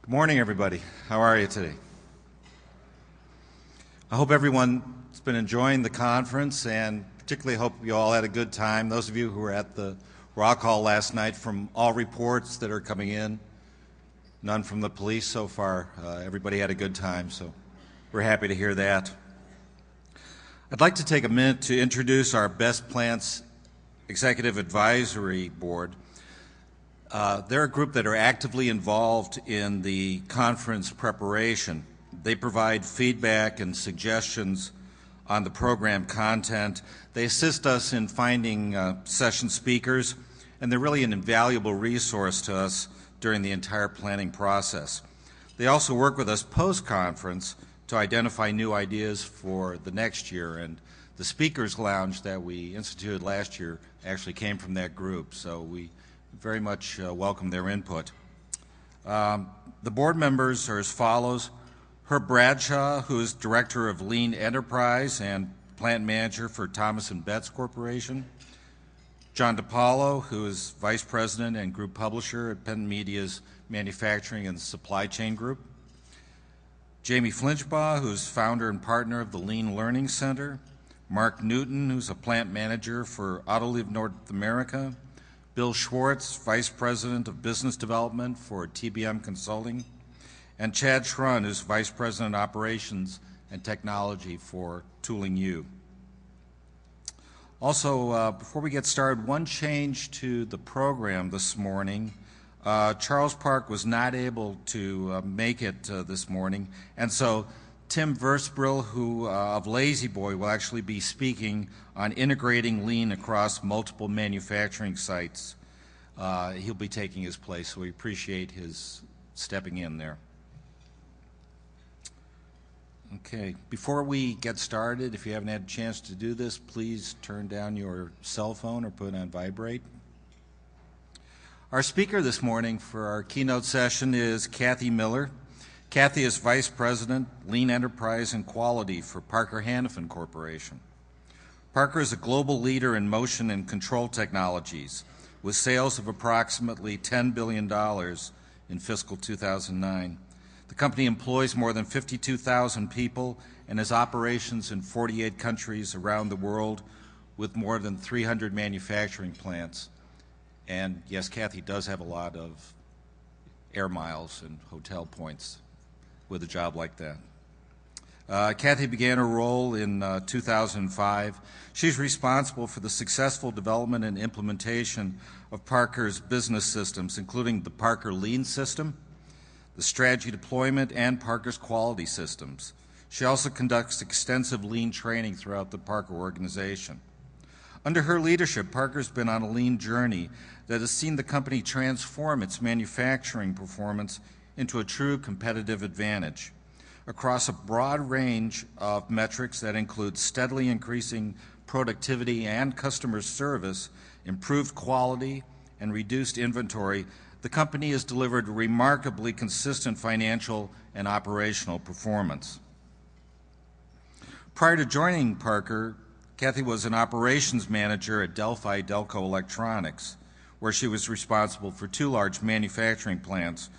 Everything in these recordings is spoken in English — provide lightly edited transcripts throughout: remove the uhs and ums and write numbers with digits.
Good morning, everybody. How are you today? I hope everyone's been enjoying the conference, and particularly hope you all had a good time. Those of you who were at the rock hall last night, from all reports that are coming in, none from the police so far. Everybody had a good time, so we're happy to hear that. I'd like to take a minute to introduce our Best Plants Executive Advisory Board. They're a group that are actively involved in the conference preparation. They provide feedback and suggestions on the program content. They assist us in finding session speakers, and they're really an invaluable resource to us during the entire planning process. They also work with us post-conference to identify new ideas for the next year, and the Speakers Lounge that we instituted last year actually came from that group, so we very much welcome their input. The board members are as follows: Herb Bradshaw, who is Director of Lean Enterprise and Plant Manager for Thomas & Betts Corporation; John DiPaolo, who is Vice President and Group Publisher at Penn Media's Manufacturing and Supply Chain Group; Jamie Flinchbaugh, who is founder and partner of the Lean Learning Center; Mark Newton, who's a Plant Manager for Autoliv North America; Bill Schwartz, Vice President of Business Development for TBM Consulting; and Chad Schrun, who's Vice President of Operations and Technology for Tooling U. Also, before we get started, one change to the program this morning. Charles Park was not able to make it this morning, and so Tim Versbrill, who of Lazy Boy, will actually be speaking on integrating lean across multiple manufacturing sites. He'll be taking his place, so we appreciate his stepping in there. Okay, before we get started, if you haven't had a chance to do this, please turn down your cell phone or put it on vibrate. Our speaker this morning for our keynote session is Kathy Miller. Kathy is Vice President, Lean Enterprise and Quality for Parker-Hannifin Corporation. Parker is a global leader in motion and control technologies, with sales of approximately $10 billion in fiscal 2009. The company employs more than 52,000 people and has operations in 48 countries around the world with more than 300 manufacturing plants. And yes, Kathy does have a lot of air miles and hotel points with a job like that. Kathy began her role in 2005. She's responsible for the successful development and implementation of Parker's business systems, including the Parker Lean System, the strategy deployment, and Parker's quality systems. She also conducts extensive lean training throughout the Parker organization. Under her leadership, Parker's been on a lean journey that has seen the company transform its manufacturing performance into a true competitive advantage across a broad range of metrics that include steadily increasing productivity and customer service, improved quality, and reduced inventory. The company has delivered remarkably consistent financial and operational performance. Prior to joining Parker, Kathy was an operations manager at Delphi Delco Electronics, where she was responsible for 2 large manufacturing plants,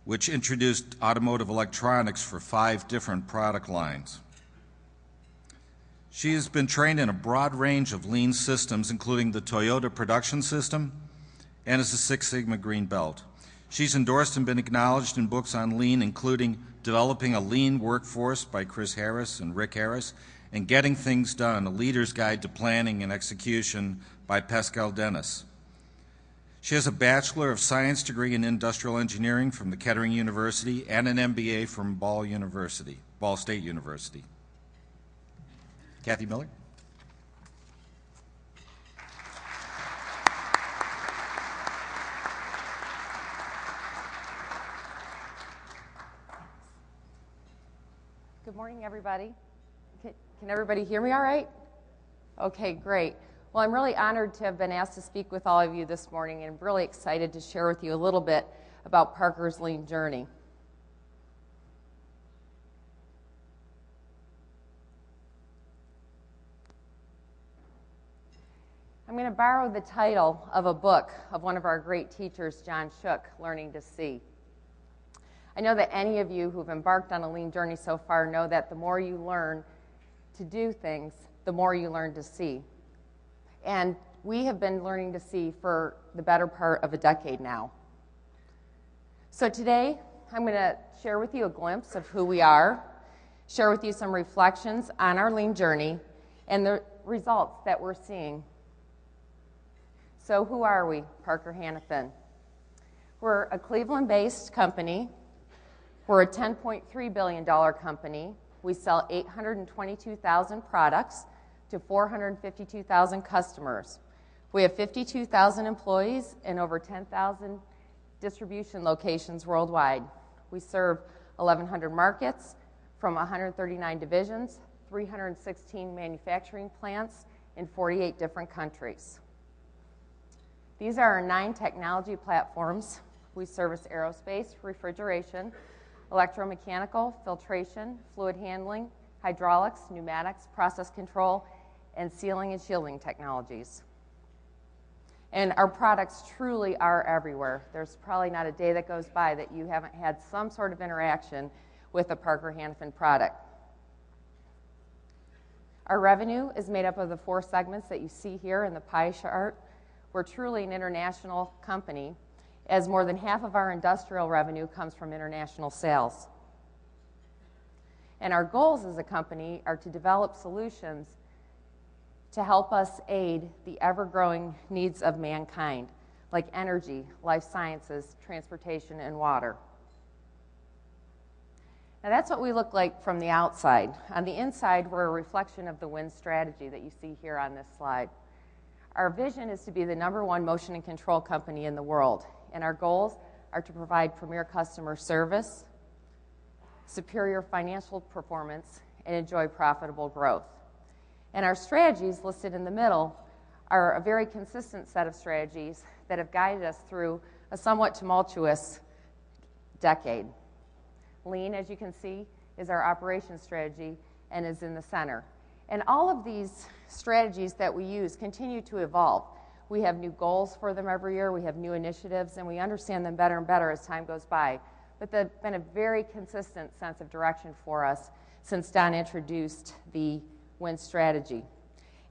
which introduced automotive electronics for 5 different product lines. She has been trained in a broad range of lean systems, including the Toyota Production System, and is a Six Sigma Green Belt. She's endorsed and been acknowledged in books on lean, including Developing a Lean Workforce by Chris Harris and Rick Harris, and Getting Things Done, a Leader's Guide to Planning and Execution by Pascal Dennis. She has a Bachelor of Science degree in Industrial Engineering from the Kettering University and an MBA from Ball State University. Kathy Miller. Good morning, everybody. Can everybody hear me all right? Okay, great. Well, I'm really honored to have been asked to speak with all of you this morning, and I'm really excited to share with you a little bit about Parker's lean journey. I'm going to borrow the title of a book of one of our great teachers, John Shook, Learning to See. I know that any of you who've embarked on a lean journey so far know that the more you learn to do things, the more you learn to see. And we have been learning to see for the better part of a decade now. So today, I'm going to share with you a glimpse of who we are, share with you some reflections on our lean journey, and the results that we're seeing. So who are we, Parker-Hannifin? We're a Cleveland-based company. We're a $10.3 billion company. We sell 822,000 products to 452,000 customers. We have 52,000 employees and over 10,000 distribution locations worldwide. We serve 1,100 markets from 139 divisions, 316 manufacturing plants in 48 different countries. These are our 9 technology platforms. We service aerospace, refrigeration, electromechanical, filtration, fluid handling, hydraulics, pneumatics, process control, and sealing and shielding technologies. And our products truly are everywhere. There's probably not a day that goes by that you haven't had some sort of interaction with a Parker-Hannifin product. Our revenue is made up of the 4 segments that you see here in the pie chart. We're truly an international company, as more than half of our industrial revenue comes from international sales. And our goals as a company are to develop solutions to help us aid the ever-growing needs of mankind, like energy, life sciences, transportation, and water. Now that's what we look like from the outside. On the inside, we're a reflection of the WIN strategy that you see here on this slide. Our vision is to be the #1 motion and control company in the world, and our goals are to provide premier customer service, superior financial performance, and enjoy profitable growth. And our strategies listed in the middle are a very consistent set of strategies that have guided us through a somewhat tumultuous decade. Lean, as you can see, is our operations strategy and is in the center. And all of these strategies that we use continue to evolve. We have new goals for them every year, we have new initiatives, and we understand them better and better as time goes by. But they've been a very consistent sense of direction for us since Don introduced the WIN strategy.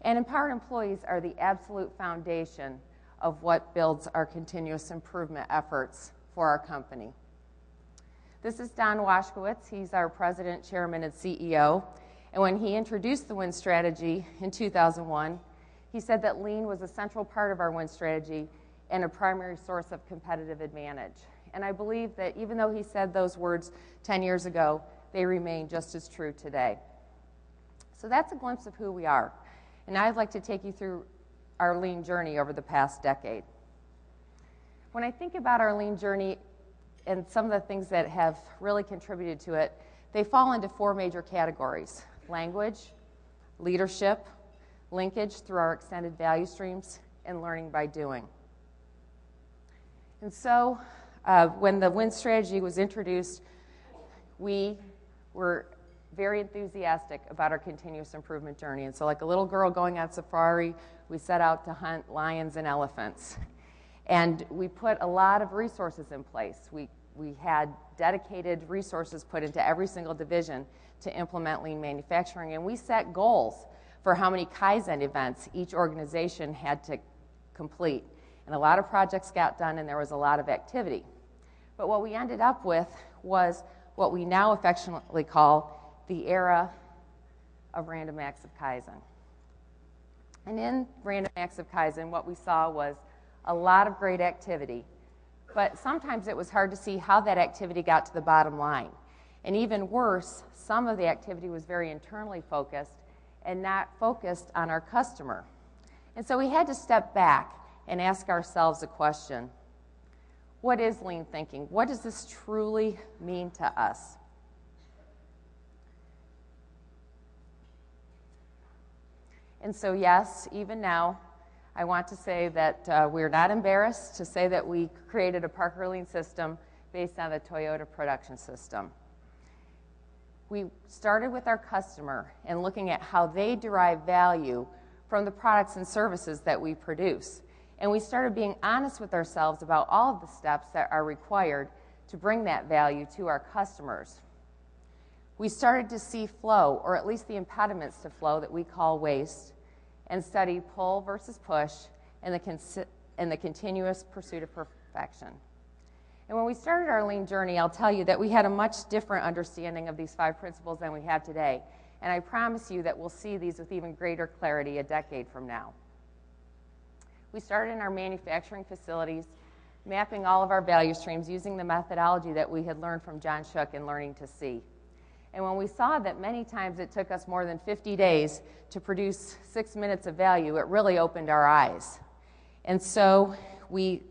And empowered employees are the absolute foundation of what builds our continuous improvement efforts for our company. This is Don Washkowitz. He's our president, chairman, and CEO. And when he introduced the WIN strategy in 2001, he said that lean was a central part of our WIN strategy and a primary source of competitive advantage. And I believe that even though he said those words 10 years ago, they remain just as true today. So that's a glimpse of who we are. And now I'd like to take you through our lean journey over the past decade. When I think about our lean journey and some of the things that have really contributed to it, they fall into 4 major categories: language, leadership, linkage through our extended value streams, and learning by doing. And so when the WIN strategy was introduced, we were very enthusiastic about our continuous improvement journey. And so like a little girl going on safari, we set out to hunt lions and elephants. And we put a lot of resources in place. We had dedicated resources put into every single division to implement lean manufacturing, and we set goals for how many Kaizen events each organization had to complete. And a lot of projects got done, and there was a lot of activity. But what we ended up with was what we now affectionately call the era of random acts of Kaizen. And in random acts of Kaizen, what we saw was a lot of great activity, but sometimes it was hard to see how that activity got to the bottom line. And even worse, some of the activity was very internally focused and not focused on our customer. And so we had to step back and ask ourselves a question: what is lean thinking? What does this truly mean to us? And so yes, even now, I want to say that we're not embarrassed to say that we created a Parker Lean system based on the Toyota production system. We started with our customer and looking at how they derive value from the products and services that we produce. And we started being honest with ourselves about all of the steps that are required to bring that value to our customers. We started to see flow, or at least the impediments to flow that we call waste, and study pull versus push and the continuous pursuit of perfection. And when we started our lean journey, I'll tell you that we had a much different understanding of these 5 principles than we have today. And I promise you that we'll see these with even greater clarity a decade from now. We started in our manufacturing facilities, mapping all of our value streams using the methodology that we had learned from John Shook in Learning to See. And when we saw that many times it took us more than 50 days to produce 6 minutes of value, it really opened our eyes. And so we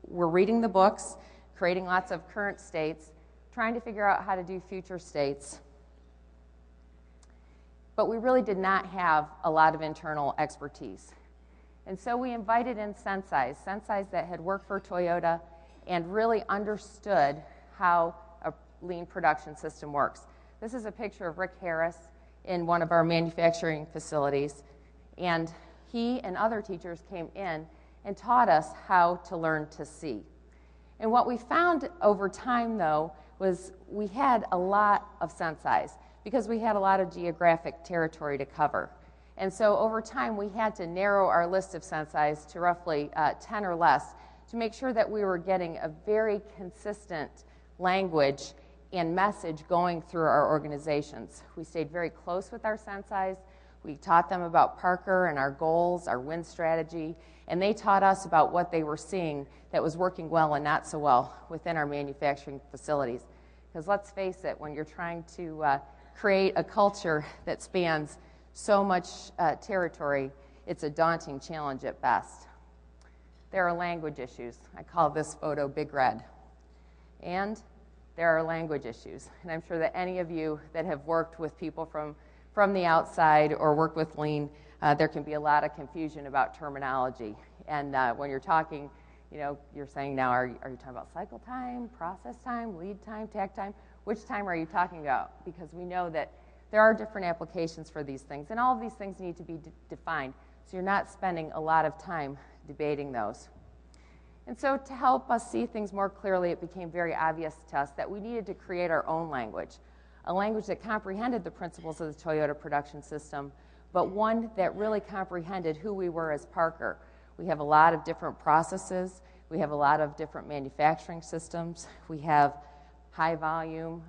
were reading the books, creating lots of current states, trying to figure out how to do future states. But we really did not have a lot of internal expertise. And so we invited in Sensei's that had worked for Toyota and really understood how a lean production system works. This is a picture of Rick Harris in one of our manufacturing facilities. And he and other teachers came in and taught us how to learn to see. And what we found over time, though, was we had a lot of Sensei's because we had a lot of geographic territory to cover. And so over time, we had to narrow our list of Sensei's to roughly 10 or less to make sure that we were getting a very consistent language and message going through our organizations. We stayed very close with our Sensei's. We taught them about Parker and our goals, our win strategy, and they taught us about what they were seeing that was working well and not so well within our manufacturing facilities. Because let's face it, when you're trying to create a culture that spans so much territory, it's a daunting challenge at best. There are language issues. I call this photo Big Red. And there are language issues. And I'm sure that any of you that have worked with people from the outside or work with lean, there can be a lot of confusion about terminology. And when you're talking, you're saying now, are you talking about cycle time, process time, lead time, takt time? Which time are you talking about? Because we know that there are different applications for these things, and all of these things need to be defined, so you're not spending a lot of time debating those. And so to help us see things more clearly, it became very obvious to us that we needed to create our own language, a language that comprehended the principles of the Toyota production system, but one that really comprehended who we were as Parker. We have a lot of different processes. We have a lot of different manufacturing systems. We have high volume.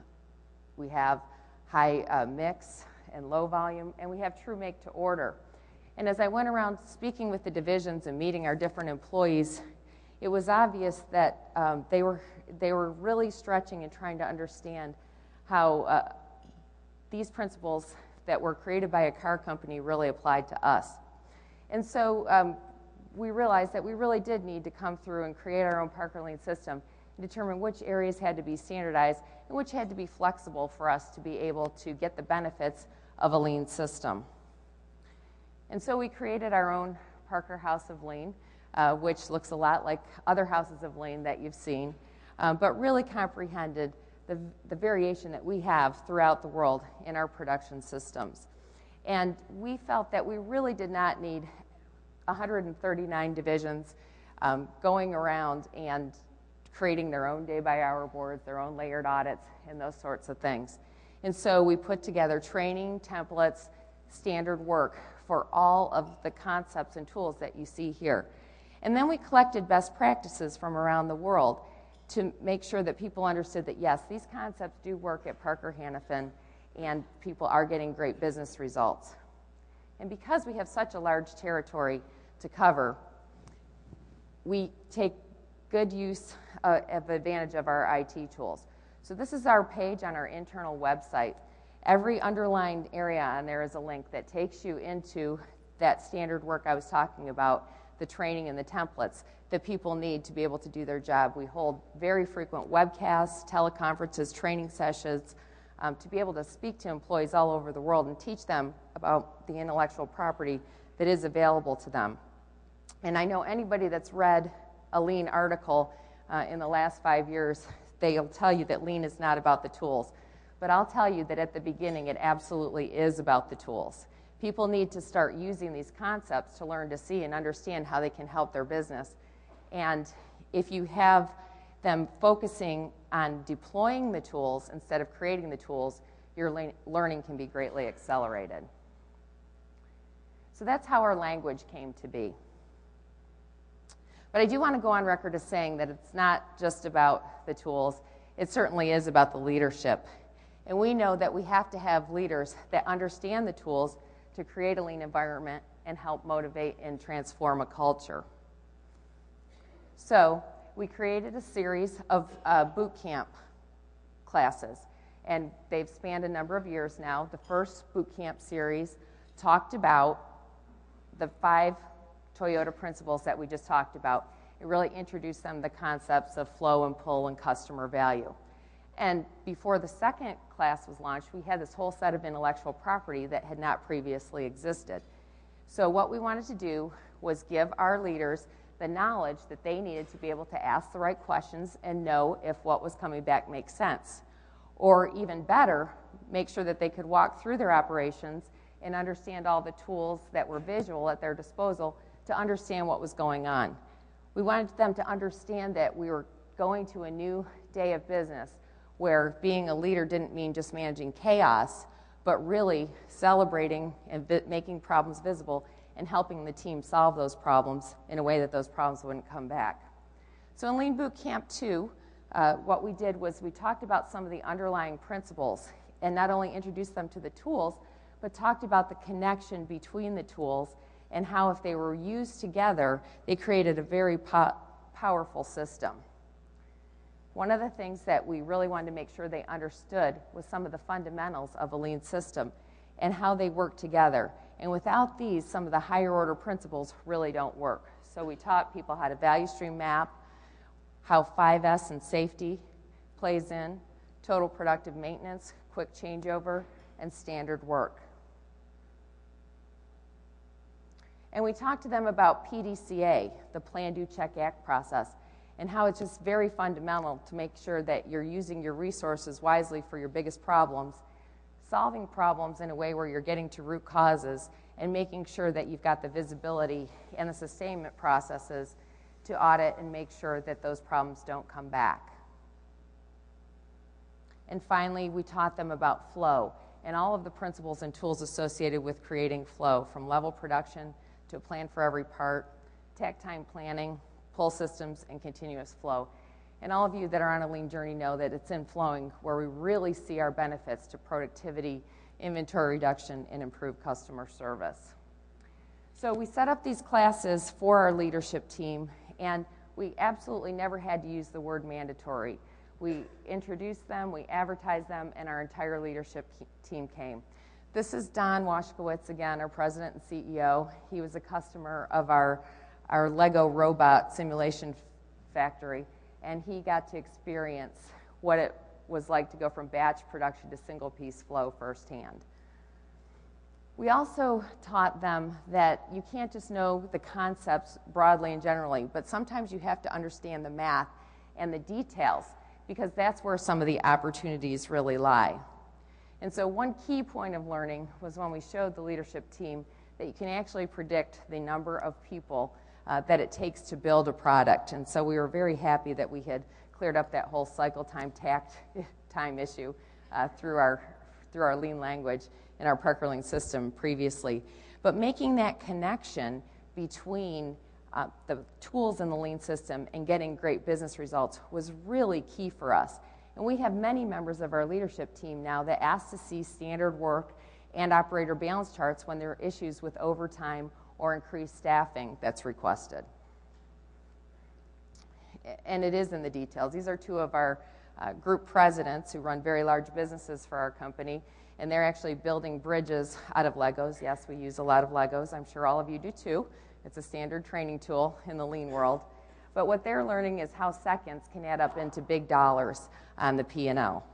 We have high mix and low volume, and we have true make to order. And as I went around speaking with the divisions and meeting our different employees, it was obvious that they were really stretching and trying to understand how these principles that were created by a car company really applied to us. And so we realized that we really did need to come through and create our own Parker Lean system and determine which areas had to be standardized and which had to be flexible for us to be able to get the benefits of a lean system. And so we created our own Parker House of Lean, which looks a lot like other houses of lean that you've seen, but really comprehended the variation that we have throughout the world in our production systems. And we felt that we really did not need 139 divisions going around and creating their own day-by-hour boards, their own layered audits, and those sorts of things. And so we put together training, templates, standard work for all of the concepts and tools that you see here. And then we collected best practices from around the world to make sure that people understood that, yes, these concepts do work at Parker-Hannifin, and people are getting great business results. And because we have such a large territory to cover, we take good use of advantage of our IT tools. So this is our page on our internal website. Every underlined area on there is a link that takes you into that standard work I was talking about, the training and the templates that people need to be able to do their job. We hold very frequent webcasts, teleconferences, training sessions to be able to speak to employees all over the world and teach them about the intellectual property that is available to them. And I know anybody that's read a lean article in the last 5 years, they'll tell you that lean is not about the tools. But I'll tell you that at the beginning, it absolutely is about the tools. People need to start using these concepts to learn to see and understand how they can help their business. And if you have them focusing on deploying the tools instead of creating the tools, your learning can be greatly accelerated. So that's how our language came to be. But I do want to go on record as saying that it's not just about the tools. It certainly is about the leadership. And we know that we have to have leaders that understand the tools to create a lean environment and help motivate and transform a culture. So we created a series of bootcamp classes, and they've spanned a number of years now. The first bootcamp series talked about the 5 Toyota principles that we just talked about. It really introduced them to the concepts of flow and pull and customer value. And before the second class was launched, we had this whole set of intellectual property that had not previously existed. So what we wanted to do was give our leaders the knowledge that they needed to be able to ask the right questions and know if what was coming back makes sense. Or even better, make sure that they could walk through their operations and understand all the tools that were visual at their disposal to understand what was going on. We wanted them to understand that we were going to a new day of business where being a leader didn't mean just managing chaos, but really celebrating and making problems visible and helping the team solve those problems in a way that those problems wouldn't come back. So in Lean Bootcamp 2, what we did was we talked about some of the underlying principles and not only introduced them to the tools, but talked about the connection between the tools and how if they were used together, they created a very powerful system. One of the things that we really wanted to make sure they understood was some of the fundamentals of a lean system and how they work together. And without these, some of the higher order principles really don't work. So we taught people how to value stream map, how 5S and safety plays in, total productive maintenance, quick changeover, and standard work. And we talked to them about PDCA, the Plan, Do, Check, Act process, and how it's just very fundamental to make sure that you're using your resources wisely for your biggest problems, solving problems in a way where you're getting to root causes, and making sure that you've got the visibility and the sustainment processes to audit and make sure that those problems don't come back. And finally, we taught them about flow and all of the principles and tools associated with creating flow, from level production to a plan for every part, takt time planning, pull systems, and continuous flow. And all of you that are on a lean journey know that it's in flowing where we really see our benefits to productivity, inventory reduction, and improved customer service. So we set up these classes for our leadership team, and we absolutely never had to use the word mandatory. We introduced them, we advertised them, and our entire leadership team came. This is Don Washkowitz, again, our president and CEO. He was a customer of our Lego robot simulation factory, and he got to experience what it was like to go from batch production to single-piece flow firsthand. We also taught them that you can't just know the concepts broadly and generally, but sometimes you have to understand the math and the details, because that's where some of the opportunities really lie. And so one key point of learning was when we showed the leadership team that you can actually predict the number of people that it takes to build a product. And so we were very happy that we had cleared up that whole cycle time, takt time issue through our lean language in our Parker Lean system previously. But making that connection between the tools in the lean system and getting great business results was really key for us. And we have many members of our leadership team now that ask to see standard work and operator balance charts when there are issues with overtime or increased staffing that's requested. And it is in the details. These are two of our group presidents who run very large businesses for our company, and they're actually building bridges out of Legos. Yes, we use a lot of Legos. I'm sure all of you do too. It's a standard training tool in the lean world. But what they're learning is how seconds can add up into big dollars on the P&L.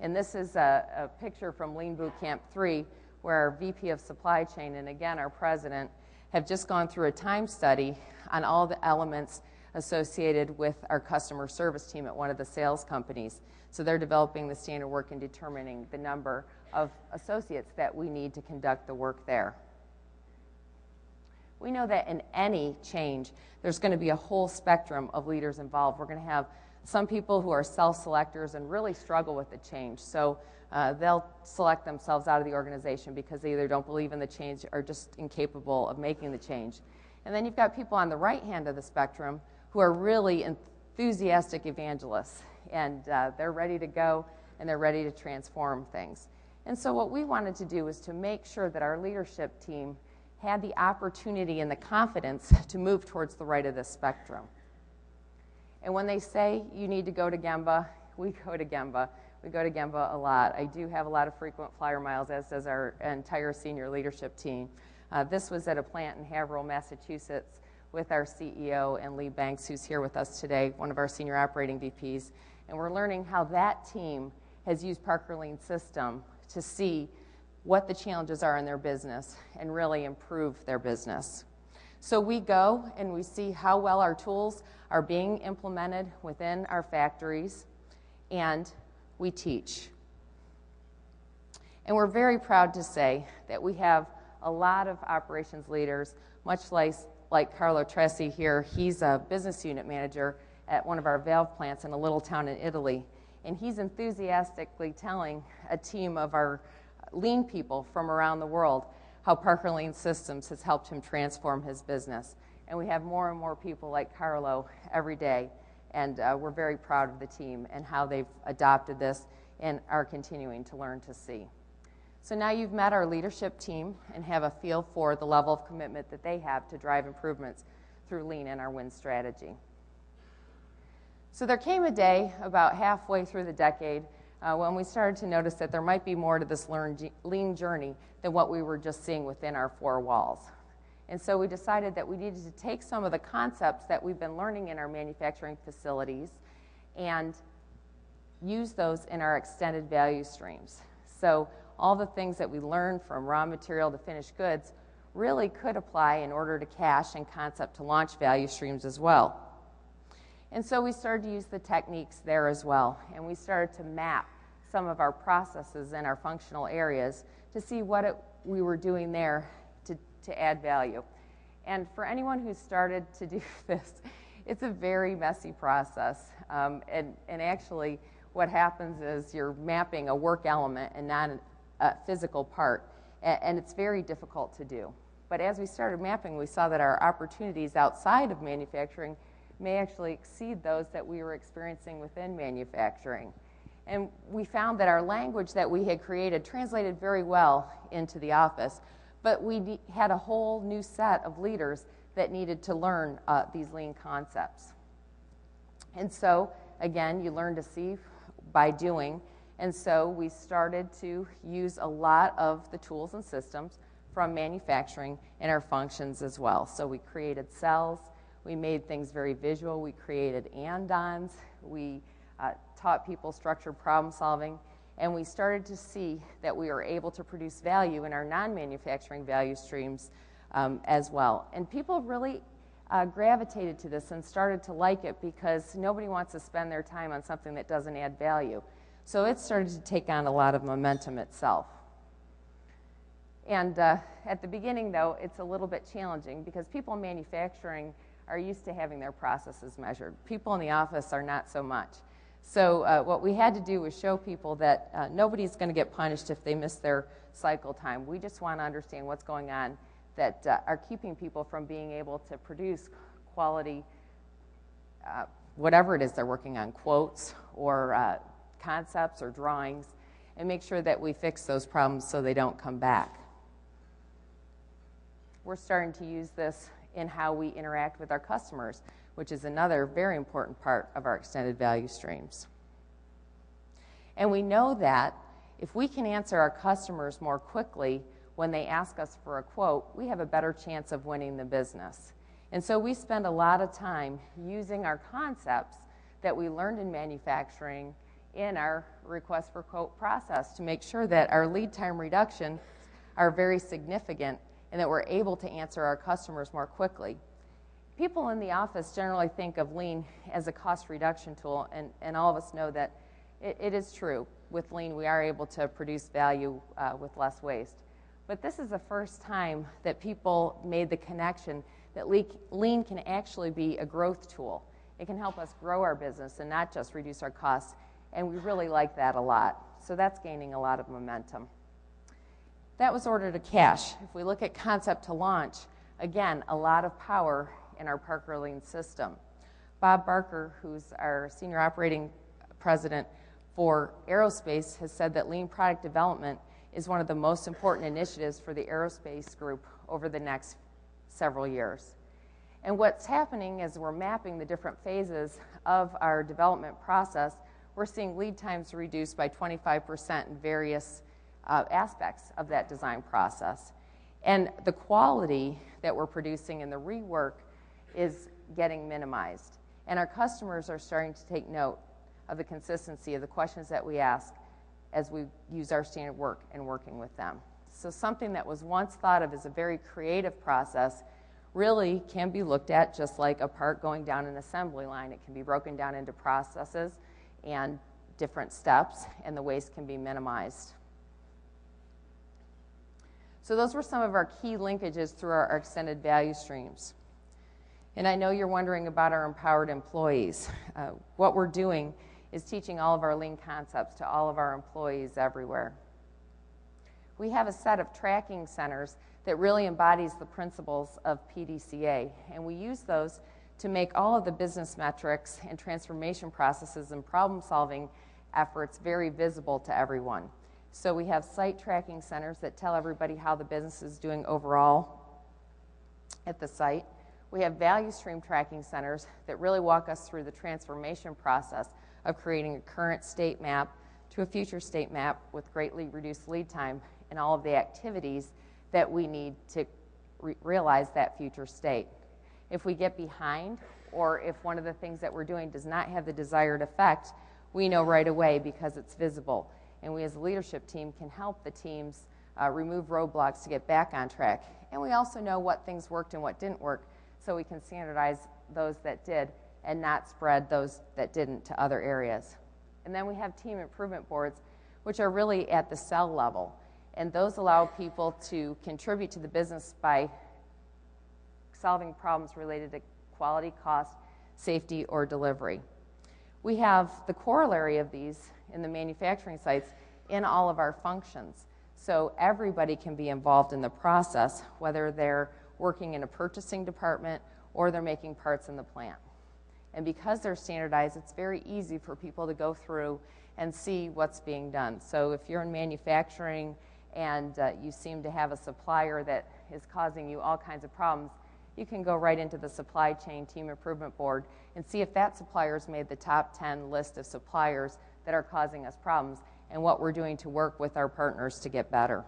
And this is a picture from Lean Bootcamp 3 where our VP of Supply Chain and, again, our president have just gone through a time study on all the elements associated with our customer service team at one of the sales companies. So they're developing the standard work and determining the number of associates that we need to conduct the work there. We know that in any change, there's going to be a whole spectrum of leaders involved. We're going to have Some people who are self-selectors and really struggle with the change. So they'll select themselves out of the organization because they either don't believe in the change or just incapable of making the change. And then you've got people on the right hand of the spectrum who are really enthusiastic evangelists, and they're ready to go and they're ready to transform things. And so what we wanted to do was to make sure that our leadership team had the opportunity and the confidence to move towards the right of this spectrum. And when they say you need to go to Gemba, we go to Gemba. We go to Gemba a lot. I do have a lot of frequent flyer miles, as does our entire senior leadership team. This was at a plant in Haverhill, Massachusetts, with our CEO and Lee Banks, who's here with us today, one of our senior operating VPs. And we're learning how that team has used Parker Lean System to see what the challenges are in their business and really improve their business. So we go and we see how well our tools are being implemented within our factories, and we teach. And we're very proud to say that we have a lot of operations leaders, much like Carlo Tressi here. He's a business unit manager at one of our valve plants in a little town in Italy. And he's enthusiastically telling a team of our lean people from around the world how Parker Lean Systems has helped him transform his business. And we have more and more people like Carlo every day. And we're very proud of the team and how they've adopted this and are continuing to learn to see. So now you've met our leadership team and have a feel for the level of commitment that they have to drive improvements through Lean and our WIN strategy. So there came a day about halfway through the decade when we started to notice that there might be more to this Lean journey than what we were just seeing within our four walls. And so we decided that we needed to take some of the concepts that we've been learning in our manufacturing facilities and use those in our extended value streams. So all the things that we learned from raw material to finished goods really could apply in order to cash and concept to launch value streams as well. And so we started to use the techniques there as well, and we started to map some of our processes and our functional areas to see what we were doing there to add value. And for anyone who started to do this, it's a very messy process. And actually, what happens is you're mapping a work element and not a physical part, and it's very difficult to do. But as we started mapping, we saw that our opportunities outside of manufacturing may actually exceed those that we were experiencing within manufacturing. And we found that our language that we had created translated very well into the office, but we had a whole new set of leaders that needed to learn these lean concepts. And so, again, you learn to see by doing, and so we started to use a lot of the tools and systems from manufacturing in our functions as well. So we created cells. We made things very visual. We created andons. We taught people structured problem solving. And we started to see that we were able to produce value in our non-manufacturing value streams as well. And people really gravitated to this and started to like it because nobody wants to spend their time on something that doesn't add value. So it started to take on a lot of momentum itself. And at the beginning, though, it's a little bit challenging because people in manufacturing are used to having their processes measured. People in the office are not so much. So what we had to do was show people that nobody's going to get punished if they miss their cycle time. We just want to understand what's going on that are keeping people from being able to produce quality, whatever it is they're working on, quotes or concepts or drawings, and make sure that we fix those problems so they don't come back. We're starting to use this in how we interact with our customers, which is another very important part of our extended value streams. And we know that if we can answer our customers more quickly when they ask us for a quote, we have a better chance of winning the business. And so we spend a lot of time using our concepts that we learned in manufacturing in our request for quote process to make sure that our lead time reductions are very significant and that we're able to answer our customers more quickly. People in the office generally think of Lean as a cost reduction tool, and all of us know that it is true. With Lean, we are able to produce value with less waste. But this is the first time that people made the connection that Lean can actually be a growth tool. It can help us grow our business and not just reduce our costs, and we really like that a lot. So that's gaining a lot of momentum. That was order to cash. If we look at concept to launch, again, a lot of power in our Parker Lean system. Bob Barker, who's our Senior Operating President for aerospace, has said that lean product development is one of the most important initiatives for the aerospace group over the next several years. And what's happening is we're mapping the different phases of our development process. We're seeing lead times reduced by 25% in various aspects of that design process. And the quality that we're producing and the rework is getting minimized. And our customers are starting to take note of the consistency of the questions that we ask as we use our standard work and working with them. So something that was once thought of as a very creative process really can be looked at just like a part going down an assembly line. It can be broken down into processes and different steps, and the waste can be minimized. So those were some of our key linkages through our extended value streams. And I know you're wondering about our empowered employees. What we're doing is teaching all of our lean concepts to all of our employees everywhere. We have a set of tracking centers that really embodies the principles of PDCA, and we use those to make all of the business metrics and transformation processes and problem-solving efforts very visible to everyone. So we have site tracking centers that tell everybody how the business is doing overall at the site. We have value stream tracking centers that really walk us through the transformation process of creating a current state map to a future state map with greatly reduced lead time and all of the activities that we need to realize that future state. If we get behind, or if one of the things that we're doing does not have the desired effect, we know right away because it's visible. And we as a leadership team can help the teams remove roadblocks to get back on track. And we also know what things worked and what didn't work, so we can standardize those that did and not spread those that didn't to other areas. And then we have team improvement boards, which are really at the cell level. And those allow people to contribute to the business by solving problems related to quality, cost, safety, or delivery. We have the corollary of these in the manufacturing sites in all of our functions. So everybody can be involved in the process, whether they're working in a purchasing department or they're making parts in the plant. And because they're standardized, it's very easy for people to go through and see what's being done. So if you're in manufacturing and you seem to have a supplier that is causing you all kinds of problems, you can go right into the supply chain team improvement board and see if that supplier's made the top 10 list of suppliers that are causing us problems and what we're doing to work with our partners to get better.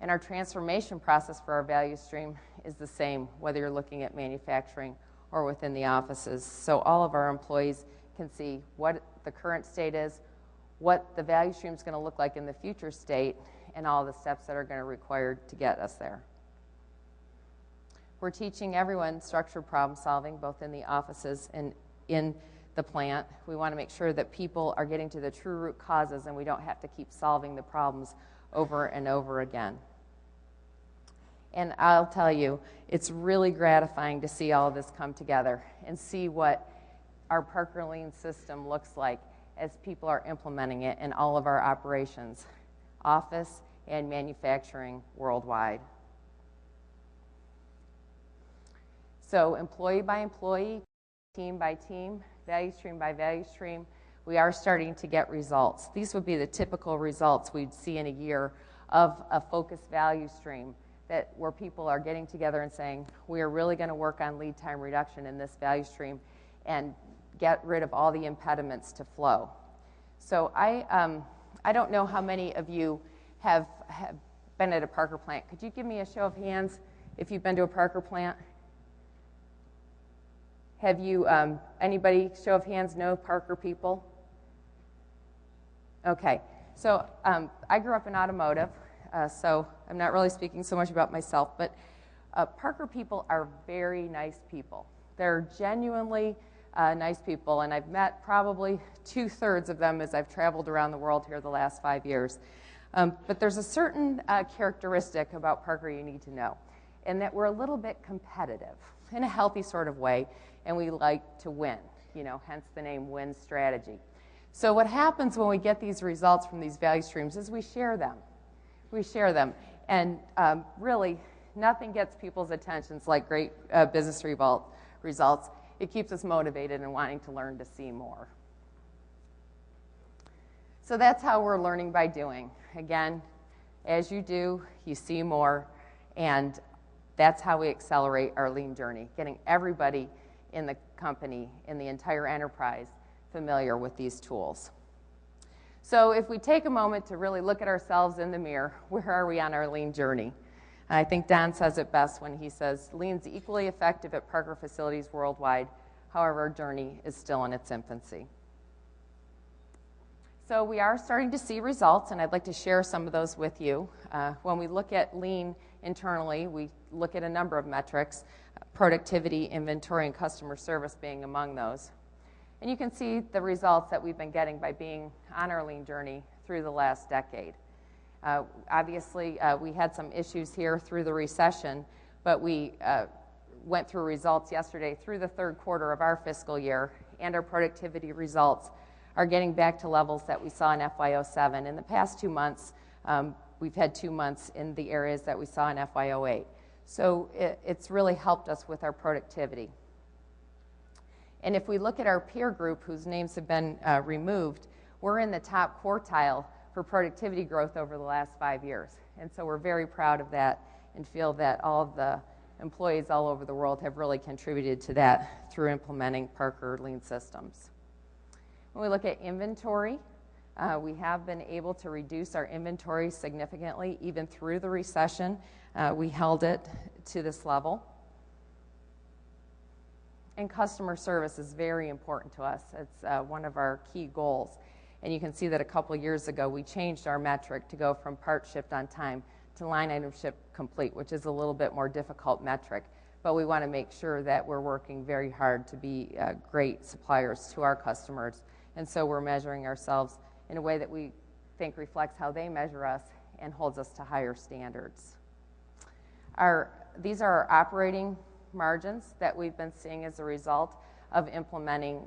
And our transformation process for our value stream is the same, whether you're looking at manufacturing or within the offices. So all of our employees can see what the current state is, what the value stream is going to look like in the future state, and all the steps that are going to be required to get us there. We're teaching everyone structured problem solving, both in the offices and in the plant. We want to make sure that people are getting to the true root causes and we don't have to keep solving the problems over and over again. And I'll tell you, it's really gratifying to see all of this come together and see what our Parker Lean system looks like as people are implementing it in all of our operations, office and manufacturing worldwide. So employee by employee, team by team, value stream by value stream, we are starting to get results. These would be the typical results we'd see in a year of a focused value stream where people are getting together and saying, we are really going to work on lead time reduction in this value stream and get rid of all the impediments to flow. So I don't know how many of you have been at a Parker plant. Could you give me a show of hands if you've been to a Parker plant? Have you, anybody, show of hands, no Parker people? Okay, so I grew up in automotive, so I'm not really speaking so much about myself, but Parker people are very nice people. They're genuinely nice people, and I've met probably 2/3 of them as I've traveled around the world here the last 5 years. But there's a certain characteristic about Parker you need to know, and that we're a little bit competitive in a healthy sort of way. and we like to win, hence the name Win Strategy. So what happens when we get these results from these value streams is we share them. We share them, and really, nothing gets people's attentions like great business results. It keeps us motivated and wanting to learn to see more. So that's how we're learning by doing. Again, as you do, you see more, and that's how we accelerate our lean journey, getting everybody in the company, in the entire enterprise, familiar with these tools. So if we take a moment to really look at ourselves in the mirror, where are we on our lean journey? I think Don says it best when he says, lean's equally effective at Parker facilities worldwide. However, our journey is still in its infancy. So we are starting to see results, and I'd like to share some of those with you. When we look at lean internally, we look at a number of metrics, productivity, inventory, and customer service being among those. And you can see the results that we've been getting by being on our lean journey through the last decade. Obviously, we had some issues here through the recession, but we went through results yesterday through the third quarter of our fiscal year, and our productivity results are getting back to levels that we saw in FY07. In the past 2 months, we've had 2 months in the areas that we saw in FY08. So it's really helped us with our productivity. And if we look at our peer group, whose names have been removed, we're in the top quartile for productivity growth over the last 5 years. And so we're very proud of that and feel that all of the employees all over the world have really contributed to that through implementing Parker Lean systems. When we look at inventory, we have been able to reduce our inventory significantly. Even through the recession, we held it to this level. And customer service is very important to us. It's one of our key goals. And you can see that a couple years ago, we changed our metric to go from part shipped on time to line item shipped complete, which is a little bit more difficult metric. But we want to make sure that we're working very hard to be great suppliers to our customers. And so we're measuring ourselves in a way that we think reflects how they measure us and holds us to higher standards. These are our operating margins that we've been seeing as a result of implementing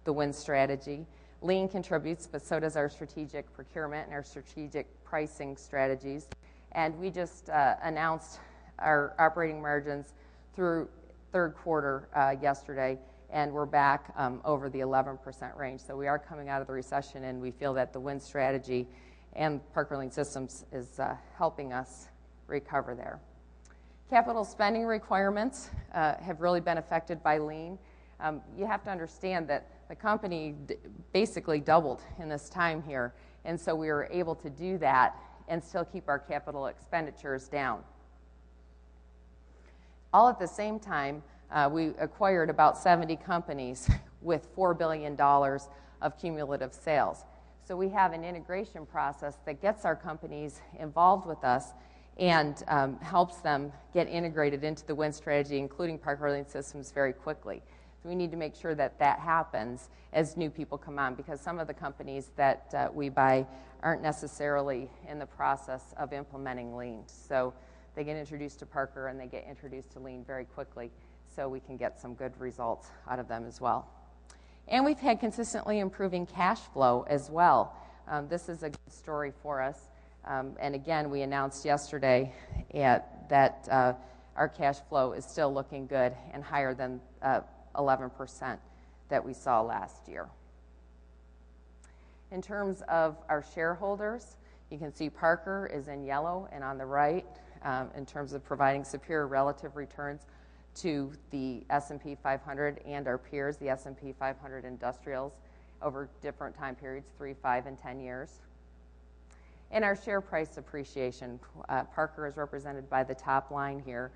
the Win strategy. Lean contributes, but so does our strategic procurement and our strategic pricing strategies. And we just announced our operating margins through third quarter yesterday, and we're back over the 11% range. So we are coming out of the recession, and we feel that the Win strategy and Parker Lean Systems is helping us recover there. Capital spending requirements have really been affected by Lean. You have to understand that the company basically doubled in this time here, and so we were able to do that and still keep our capital expenditures down. All at the same time, we acquired about 70 companies with $4 billion of cumulative sales. So we have an integration process that gets our companies involved with us and helps them get integrated into the Win strategy, including Parker Lean Systems, very quickly. So we need to make sure that that happens as new people come on, because some of the companies that we buy aren't necessarily in the process of implementing Lean. So they get introduced to Parker and they get introduced to Lean very quickly, so we can get some good results out of them as well. And we've had consistently improving cash flow as well. This is a good story for us. And again, we announced yesterday that our cash flow is still looking good and higher than 11% that we saw last year. In terms of our shareholders, you can see Parker is in yellow and on the right in terms of providing superior relative returns to the S&P 500 and our peers, the S&P 500 industrials, over different time periods, 3, 5, and 10 years. And our share price appreciation, Parker is represented by the top line here.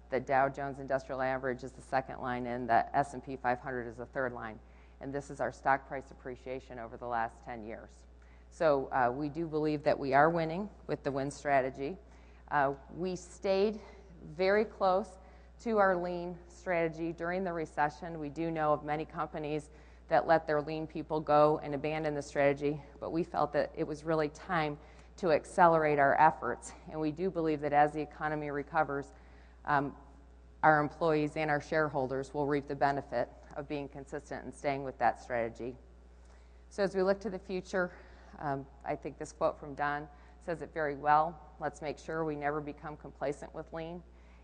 The Dow Jones Industrial Average is the second line, and the S&P 500 is the third line. And this is our stock price appreciation over the last 10 years. So we do believe that we are winning with the Win strategy. We stayed very close to our Lean strategy during the recession. We do know of many companies that let their Lean people go and abandon the strategy, but we felt that it was really time to accelerate our efforts. And we do believe that as the economy recovers, our employees and our shareholders will reap the benefit of being consistent and staying with that strategy. So as we look to the future, I think this quote from Don says it very well. Let's make sure we never become complacent with lean.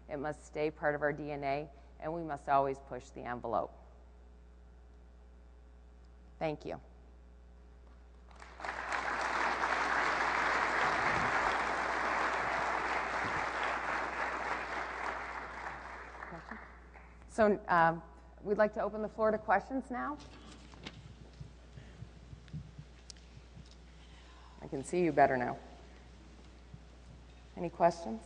It must stay part of our DNA, and we must always push the envelope. Thank you. So we'd like to open the floor to questions now. I can see you better now. Any questions?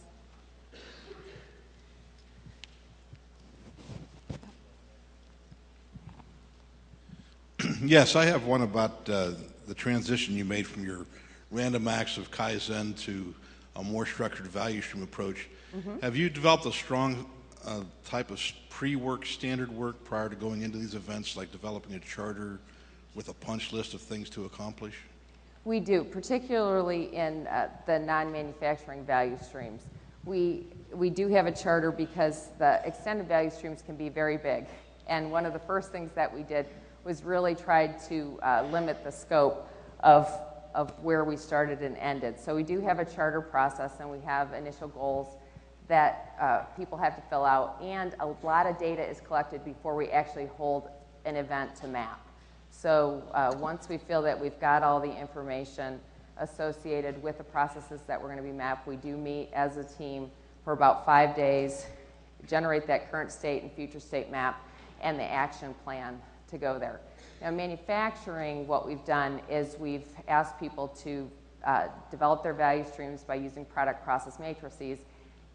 Yes, I have one about the transition you made from your random acts of Kaizen to a more structured value stream approach. Mm-hmm. Have you developed a strong type of pre-work, standard work prior to going into these events, like developing a charter with a punch list of things to accomplish? We do, particularly in the non-manufacturing value streams. We do have a charter because the extended value streams can be very big. And one of the first things that we did was really tried to limit the scope of where we started and ended. So we do have a charter process, and we have initial goals that people have to fill out, and a lot of data is collected before we actually hold an event to map. So once we feel that we've got all the information associated with the processes that we're going to be mapped, we do meet as a team for about 5 days, generate that current state and future state map, and the action plan to go there. Now, manufacturing, what we've done is we've asked people to develop their value streams by using product process matrices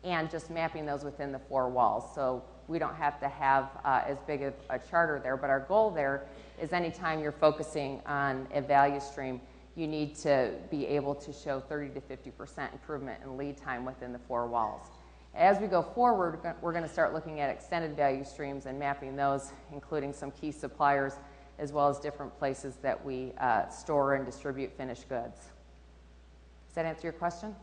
and just mapping those within the 4 walls. So we don't have to have as big of a charter there, but our goal there is anytime you're focusing on a value stream, you need to be able to show 30 to 50% improvement in lead time within the 4 walls. As we go forward, we're going to start looking at extended value streams and mapping those, including some key suppliers, as well as different places that we store and distribute finished goods. Does that answer your question?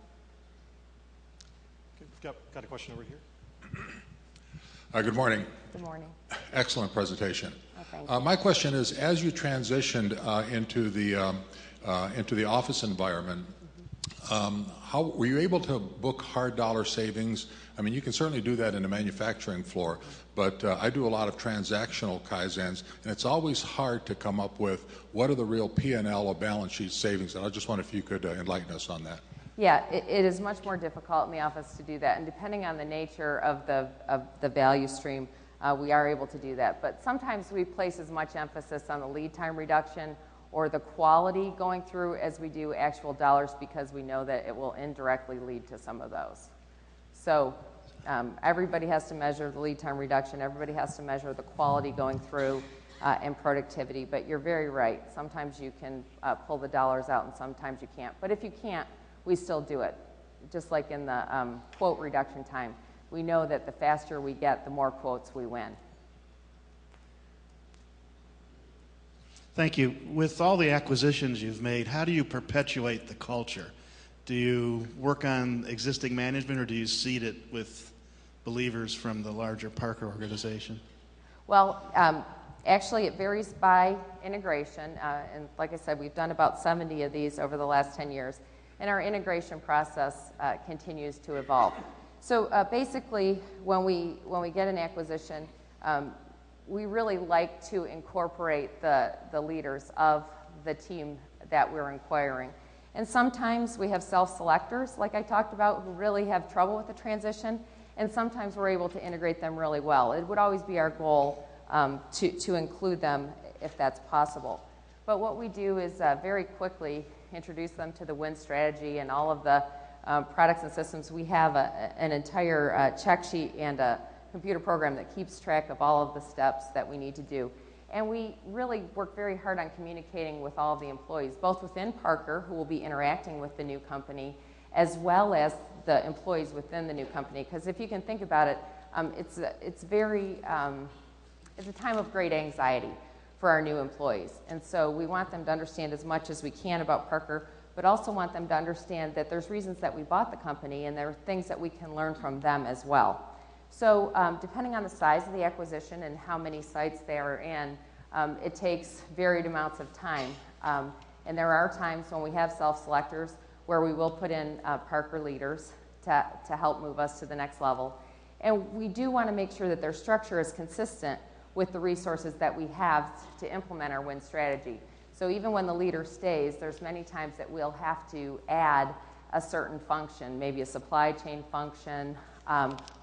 Okay, got a question over here. Good morning. Good morning. Excellent presentation. Oh, thank you. My question is, as you transitioned into the office environment, how were you able to book hard dollar savings? I mean, you can certainly do that in a manufacturing floor, but I do a lot of transactional Kaizens, and it's always hard to come up with what are the real P&L or balance sheet savings, and I just wonder if you could enlighten us on that. Yeah, it is much more difficult in the office to do that, and depending on the nature of the value stream, we are able to do that. But sometimes we place as much emphasis on the lead time reduction or the quality going through as we do actual dollars, because we know that it will indirectly lead to some of those. So everybody has to measure the lead time reduction, everybody has to measure the quality going through and productivity, but you're very right. Sometimes you can pull the dollars out and sometimes you can't. But if you can't, we still do it. Just like in the quote reduction time, we know that the faster we get, the more quotes we win. Thank you. With all the acquisitions you've made, how do you perpetuate the culture? Do you work on existing management, or do you seed it with believers from the larger Parker organization? Well, actually it varies by integration, and like I said, we've done about 70 of these over the last 10 years, and our integration process continues to evolve. So basically, when we get an acquisition, we really like to incorporate the leaders of the team that we're acquiring. And sometimes we have self-selectors, like I talked about, who really have trouble with the transition, and sometimes we're able to integrate them really well. It would always be our goal to include them if that's possible. But what we do is very quickly introduce them to the WIN strategy and all of the products and systems. We have an entire check sheet and a computer program that keeps track of all of the steps that we need to do. And we really work very hard on communicating with all of the employees, both within Parker, who will be interacting with the new company, as well as the employees within the new company. Because if you can think about it, it's a time of great anxiety for our new employees. And so we want them to understand as much as we can about Parker, but also want them to understand that there's reasons that we bought the company, and there are things that we can learn from them as well. So depending on the size of the acquisition and how many sites they are in, it takes varied amounts of time. And there are times when we have self-selectors where we will put in Parker leaders to help move us to the next level. And we do want to make sure that their structure is consistent with the resources that we have to implement our win strategy. So even when the leader stays, there's many times that we'll have to add a certain function, maybe a supply chain function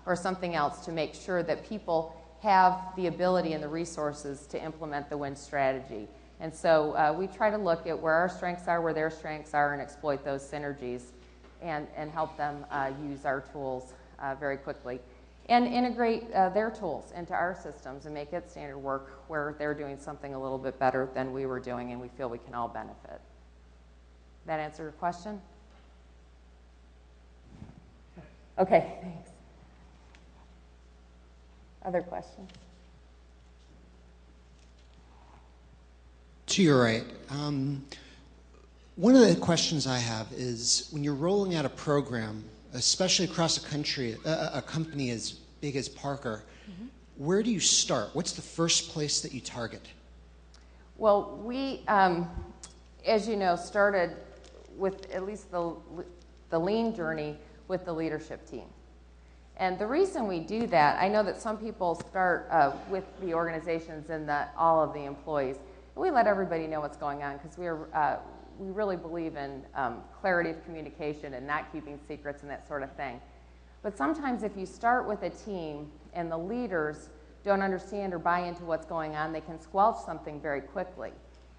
or something else, to make sure that people have the ability and the resources to implement the win strategy. And so we try to look at where our strengths are, where their strengths are, and exploit those synergies and help them use our tools very quickly. And integrate their tools into our systems and make it standard work where they're doing something a little bit better than we were doing, and we feel we can all benefit. That answer your question? Okay, thanks. Other questions? To your right. One of the questions I have is, when you're rolling out a program, especially across a country, a company as big as Parker, where do you start? What's the first place that you target? Well, we, as you know, started with at least the lean journey with the leadership team. And the reason we do that, I know that some people start with the organizations and all of the employees. We let everybody know what's going on because we really believe in clarity of communication and not keeping secrets and that sort of thing. But sometimes if you start with a team and the leaders don't understand or buy into what's going on, they can squelch something very quickly.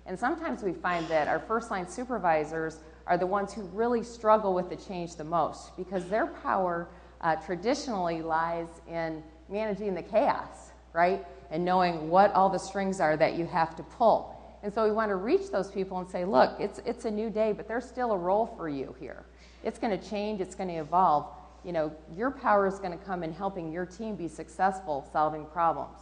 And sometimes we find that our first line supervisors are the ones who really struggle with the change the most, because their power traditionally lies in managing the chaos, right? And knowing what all the strings are that you have to pull. And so we want to reach those people and say, look, it's a new day, but there's still a role for you here. It's going to change, it's going to evolve. You know, your power is going to come in helping your team be successful solving problems.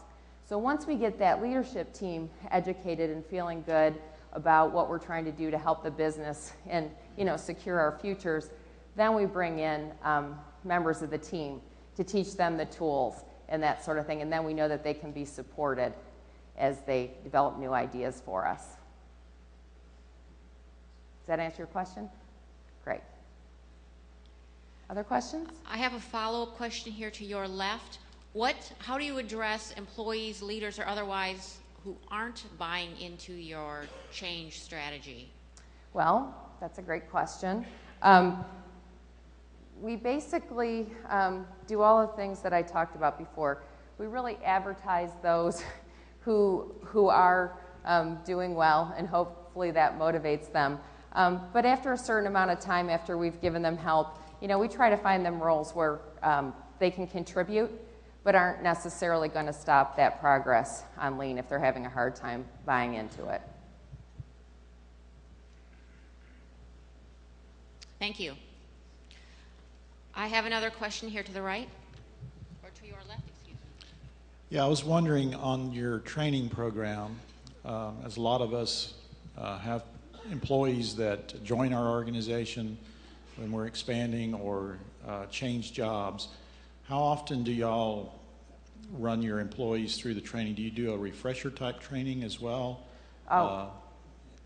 So once we get that leadership team educated and feeling good about what we're trying to do to help the business and, you know, secure our futures, then we bring in members of the team to teach them the tools and that sort of thing. And then we know that they can be supported as they develop new ideas for us. Does that answer your question? Great. Other questions? I have a follow-up question here to your left. How do you address employees, leaders, or otherwise who aren't buying into your change strategy? Well, that's a great question. We basically do all the things that I talked about before. We really advertise those who are doing well, and hopefully that motivates them. But after a certain amount of time, after we've given them help, you know, we try to find them roles where they can contribute, but aren't necessarily going to stop that progress on lean if they're having a hard time buying into it. Thank you. I have another question here to the right, or to your left, excuse me. Yeah, I was wondering on your training program, as a lot of us have employees that join our organization when we're expanding or change jobs, how often do y'all run your employees through the training? Do you do a refresher type training as well?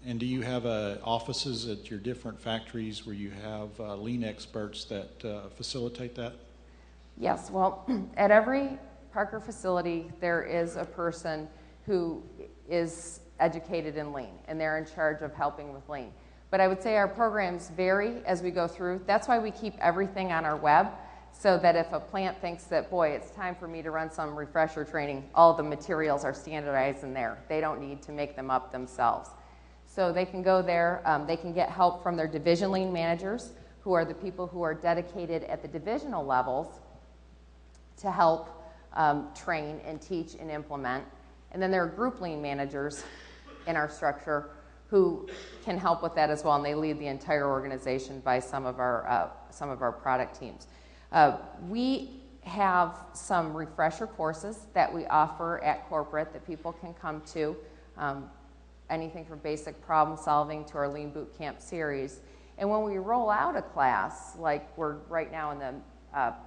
And do you have offices at your different factories where you have lean experts that facilitate that? Yes, well, at every Parker facility, there is a person who is educated in lean, and they're in charge of helping with lean. But I would say our programs vary as we go through. That's why we keep everything on our web, so that if a plant thinks that, boy, it's time for me to run some refresher training, all the materials are standardized in there. They don't need to make them up themselves. So they can go there, they can get help from their division lean managers, who are the people who are dedicated at the divisional levels to help train and teach and implement. And then there are group lean managers in our structure who can help with that as well, and they lead the entire organization by some of our product teams. We have some refresher courses that we offer at corporate that people can come to, anything from basic problem solving to our Lean Bootcamp series. And when we roll out a class, like we're right now in the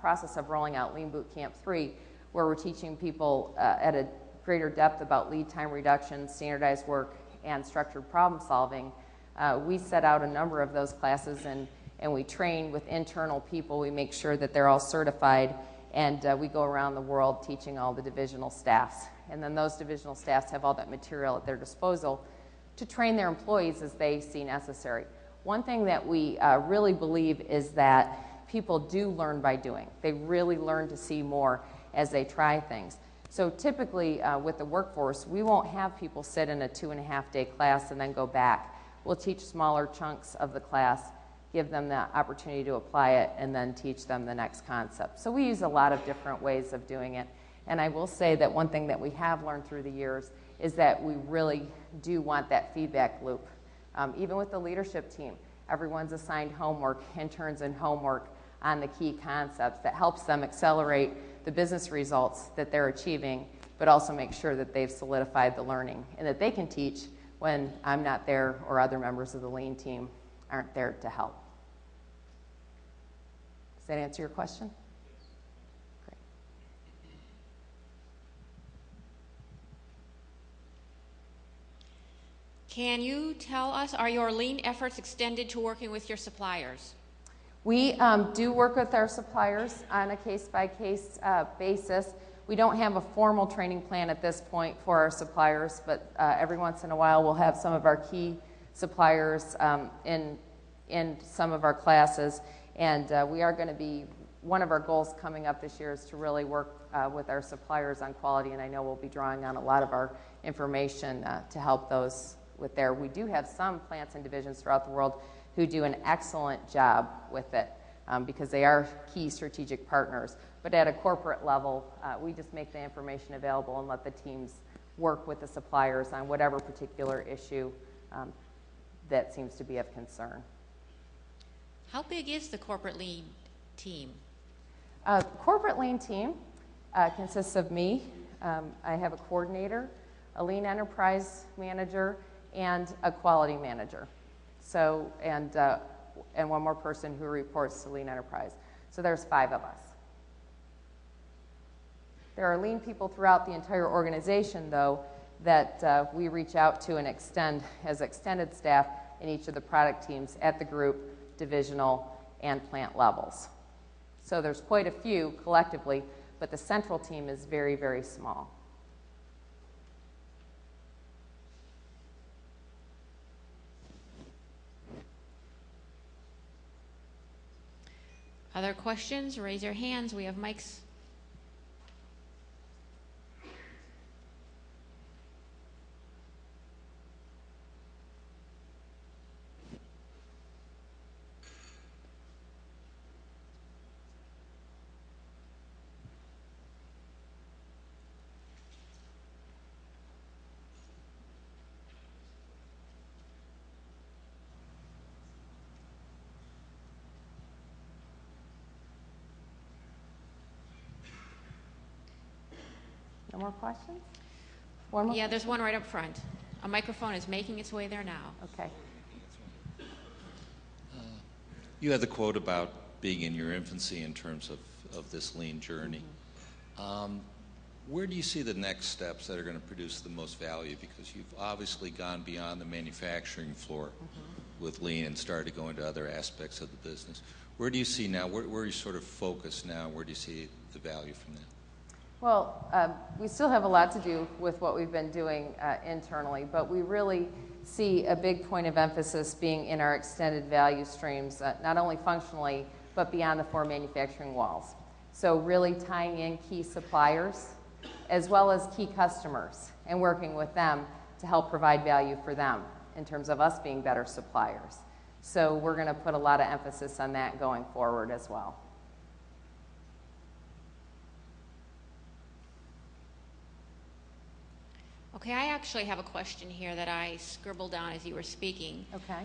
process of rolling out Lean Bootcamp 3, where we're teaching people at a greater depth about lead time reduction, standardized work, and structured problem solving. We set out a number of those classes, and we train with internal people. We make sure that they're all certified, and we go around the world teaching all the divisional staffs. And then those divisional staffs have all that material at their disposal to train their employees as they see necessary. One thing that we really believe is that people do learn by doing. They really learn to see more as they try things. So typically with the workforce, we won't have people sit in a 2.5-day class and then go back. We'll teach smaller chunks of the class, give them the opportunity to apply it, and then teach them the next concept. So we use a lot of different ways of doing it. And I will say that one thing that we have learned through the years is that we really do want that feedback loop. Even with the leadership team, everyone's assigned homework, interns and homework on the key concepts that helps them accelerate the business results that they're achieving, but also make sure that they've solidified the learning and that they can teach when I'm not there or other members of the Lean team aren't there to help. Does that answer your question? Great. Can you tell us, are your Lean efforts extended to working with your suppliers? We do work with our suppliers on a case-by-case basis. We don't have a formal training plan at this point for our suppliers, but every once in a while we'll have some of our key suppliers in some of our classes. And we are going to be, one of our goals coming up this year is to really work with our suppliers on quality, and I know we'll be drawing on a lot of our information to help those with there. We do have some plants and divisions throughout the world who do an excellent job with it because they are key strategic partners. But at a corporate level, we just make the information available and let the teams work with the suppliers on whatever particular issue that seems to be of concern. How big is the corporate Lean team? Corporate Lean team consists of me. I have a coordinator, a Lean enterprise manager, and a quality manager. So, and one more person who reports to Lean Enterprise. So there's 5 of us. There are Lean people throughout the entire organization, though, that we reach out to and extend as extended staff in each of the product teams at the group, divisional, and plant levels. So there's quite a few collectively, but the central team is very, very small. Other questions? Raise your hands. We have mics. No more questions? One more? Yeah, there's one right up front. A microphone is making its way there now. Okay. You had the quote about being in your infancy in terms of this Lean journey. Where do you see the next steps that are going to produce the most value? Because you've obviously gone beyond the manufacturing floor with Lean and started to go into other aspects of the business. Where do you see now, where are you sort of focused now? Where do you see the value from that? Well, we still have a lot to do with what we've been doing internally, but we really see a big point of emphasis being in our extended value streams, not only functionally, but beyond the 4 manufacturing walls. So really tying in key suppliers as well as key customers and working with them to help provide value for them in terms of us being better suppliers. So we're going to put a lot of emphasis on that going forward as well. Okay, I actually have a question here that I scribbled down as you were speaking. Okay.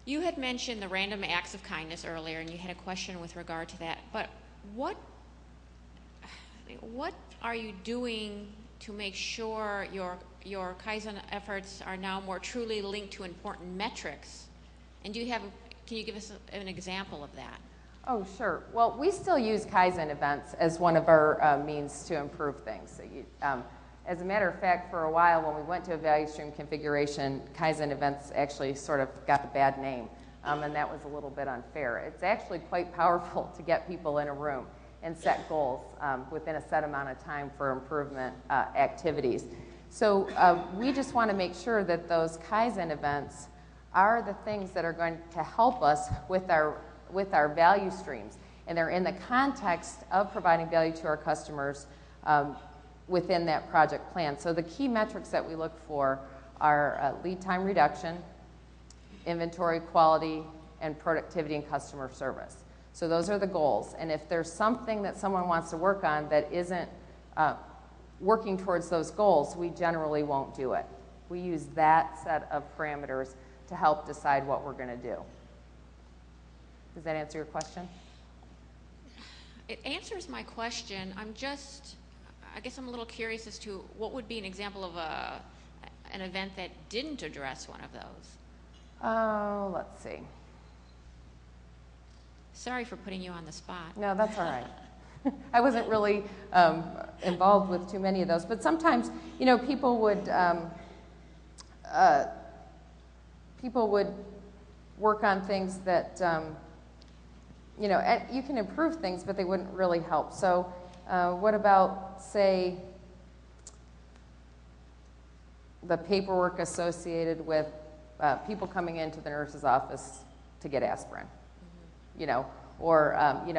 You had mentioned the random acts of kindness earlier, and you had a question with regard to that. But what are you doing to make sure your Kaizen efforts are now more truly linked to important metrics? And can you give us an example of that? Oh, sure. Well, we still use Kaizen events as one of our means to improve things. So as a matter of fact, for a while when we went to a value stream configuration, Kaizen events actually sort of got a bad name, and that was a little bit unfair. It's actually quite powerful to get people in a room and set goals within a set amount of time for improvement activities. So we just want to make sure that those Kaizen events are the things that are going to help us with our value streams, and they're in the context of providing value to our customers within that project plan. So the key metrics that we look for are lead time reduction, inventory quality, and productivity and customer service. So those are the goals. And if there's something that someone wants to work on that isn't working towards those goals, we generally won't do it. We use that set of parameters to help decide what we're going to do. Does that answer your question? It answers my question. I guess I'm a little curious as to what would be an example of an event that didn't address one of those. Oh, let's see. Sorry for putting you on the spot. No, that's all right. I wasn't really involved with too many of those, but sometimes, people would work on things that, you can improve things, but they wouldn't really help. So what about, say, the paperwork associated with people coming into the nurse's office to get aspirin? Or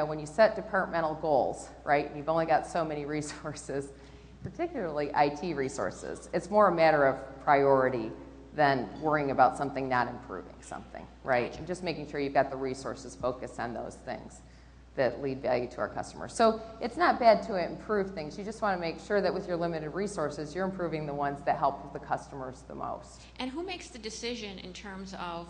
when you set departmental goals, right, you've only got so many resources, particularly IT resources. It's more a matter of priority than worrying about something not improving something, right? And just making sure you've got the resources focused on those things that lead value to our customers. So it's not bad to improve things. You just want to make sure that with your limited resources, you're improving the ones that help the customers the most. And who makes the decision in terms of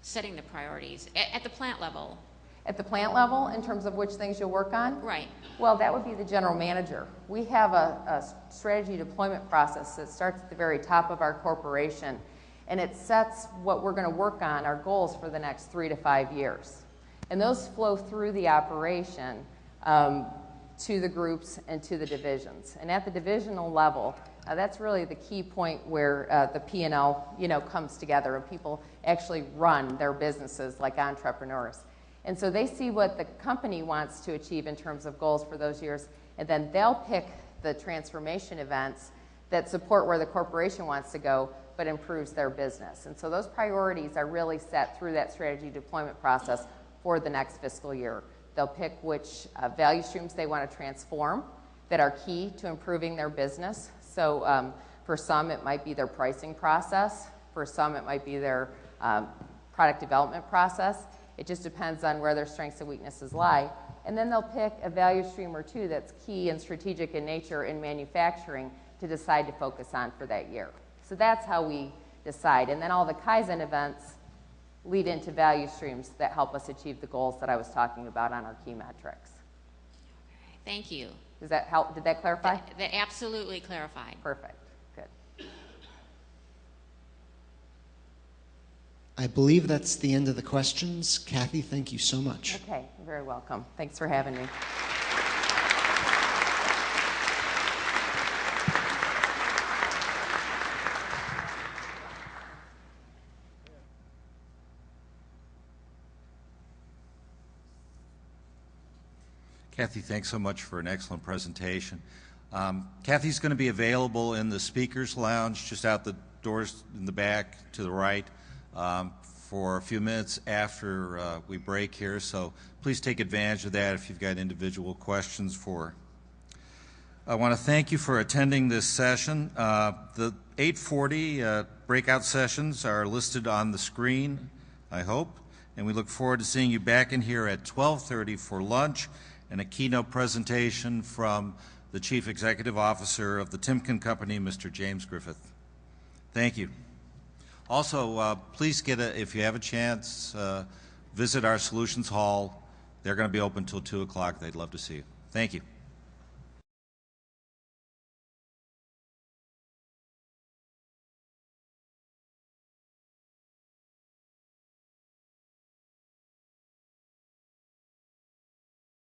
setting the priorities at the plant level? At the plant level, in terms of which things you'll work on? Right. Well, that would be the general manager. We have a strategy deployment process that starts at the very top of our corporation, and it sets what we're going to work on, our goals for the next 3 to 5 years. And those flow through the operation to the groups and to the divisions. And at the divisional level, that's really the key point where the P&L, comes together and people actually run their businesses like entrepreneurs. And so they see what the company wants to achieve in terms of goals for those years, and then they'll pick the transformation events that support where the corporation wants to go, but improves their business. And so those priorities are really set through that strategy deployment process for the next fiscal year. They'll pick which value streams they want to transform that are key to improving their business. So for some, it might be their pricing process. For some, it might be their product development process. It just depends on where their strengths and weaknesses lie. And then they'll pick a value stream or two that's key and strategic in nature in manufacturing to decide to focus on for that year. So that's how we decide. And then all the Kaizen events lead into value streams that help us achieve the goals that I was talking about on our key metrics. Okay, thank you. Does that help? Did that clarify? That absolutely clarified. Perfect. Good. I believe that's the end of the questions. Kathy, thank you so much. Okay, you're very welcome. Thanks for having me. Kathy, thanks so much for an excellent presentation. Kathy's going to be available in the speakers lounge just out the doors in the back to the right for a few minutes after we break here, so please take advantage of that if you've got individual questions for her. I want to thank you for attending this session. The 8:40 breakout sessions are listed on the screen, I hope, and we look forward to seeing you back in here at 12:30 for lunch and a keynote presentation from the Chief Executive Officer of the Timken Company, Mr. James Griffith. Thank you. Also, please if you have a chance, visit our Solutions Hall. They're going to be open until 2 o'clock. They'd love to see you. Thank you.